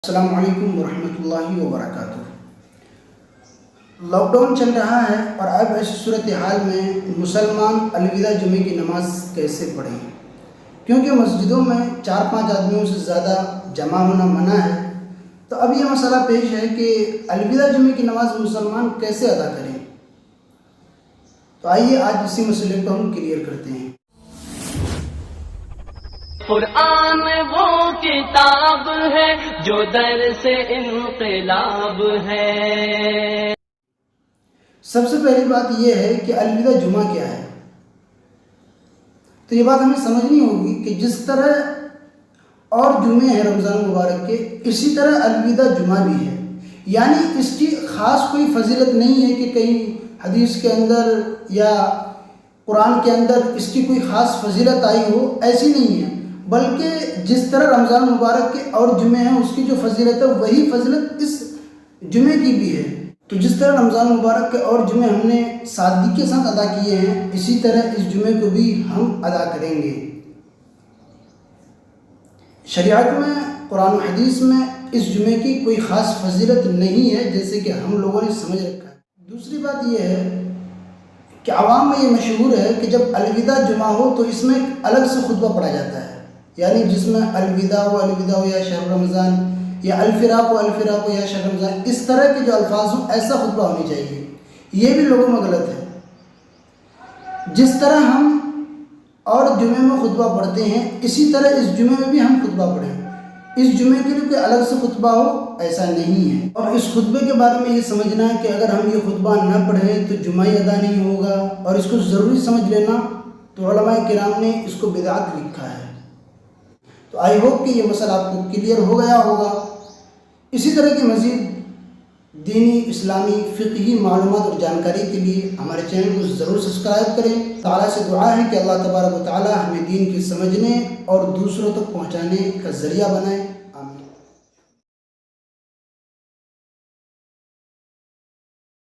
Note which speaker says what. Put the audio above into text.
Speaker 1: السلام علیکم ورحمۃ اللہ وبرکاتہ۔ لاک ڈاؤن چل رہا ہے اور اب ایسی صورتحال میں مسلمان الوداع جمعے کی نماز کیسے پڑھیں، کیونکہ مسجدوں میں 4-5 آدمیوں سے زیادہ جمع ہونا منع ہے۔ تو اب یہ مسئلہ پیش ہے کہ الوداع جمعے کی نماز مسلمان کیسے ادا کریں۔ تو آئیے آج اسی مسئلے کو ہم کلیئر کرتے ہیں۔
Speaker 2: قرآن وہ کتاب ہے جو در سے انقلاب ہے۔
Speaker 1: سب سے پہلی بات یہ ہے کہ الوداع جمعہ کیا ہے۔ تو یہ بات ہمیں سمجھنی ہوگی کہ جس طرح اور جمعے ہیں رمضان مبارک کے، اسی طرح الوداع جمعہ بھی ہے۔ یعنی اس کی خاص کوئی فضیلت نہیں ہے کہ کہیں حدیث کے اندر یا قرآن کے اندر اس کی کوئی خاص فضیلت آئی ہو، ایسی نہیں ہے، بلکہ جس طرح رمضان مبارک کے اور جمعے ہیں اس کی جو فضیلت ہے وہی فضیلت اس جمعے کی بھی ہے۔ تو جس طرح رمضان مبارک کے اور جمعے ہم نے سادگی کے ساتھ ادا کیے ہیں، اسی طرح اس جمعے کو بھی ہم ادا کریں گے۔ شریعت میں، قرآن و حدیث میں اس جمعے کی کوئی خاص فضیلت نہیں ہے جیسے کہ ہم لوگوں نے سمجھ رکھا ہے۔ دوسری بات یہ ہے کہ عوام میں یہ مشہور ہے کہ جب الوداع جمعہ ہو تو اس میں ایک الگ سے خطبہ پڑھا جاتا ہے، یعنی جس میں الوداع و یا شہر رمضان یا الفراق و یا شہر رمضان، اس طرح کے جو الفاظ ہوں ایسا خطبہ ہونی چاہیے۔ یہ بھی لوگوں میں غلط ہے۔ جس طرح ہم اور جمعے میں خطبہ پڑھتے ہیں اسی طرح اس جمعے میں بھی ہم خطبہ پڑھیں۔ اس جمعے کے لیے کوئی الگ سے خطبہ ہو ایسا نہیں ہے۔ اور اس خطبے کے بارے میں یہ سمجھنا ہے کہ اگر ہم یہ خطبہ نہ پڑھیں تو جمعہ ہی ادا نہیں ہوگا، اور اس کو ضروری سمجھ لینا، تو علماء کرام نے اس کو بدعت لکھا ہے۔ تو آئی ہوپ کہ یہ مسئلہ آپ کو کلیئر ہو گیا ہوگا۔ اسی طرح کی مزید دینی، اسلامی، فقہی معلومات اور جانکاری کے لیے ہمارے چینل کو ضرور سبسکرائب کریں۔ تعالیٰ سے دعا ہے کہ اللہ تبارک و تعالیٰ ہمیں دین کی سمجھنے اور دوسروں تک پہنچانے کا ذریعہ بنائے۔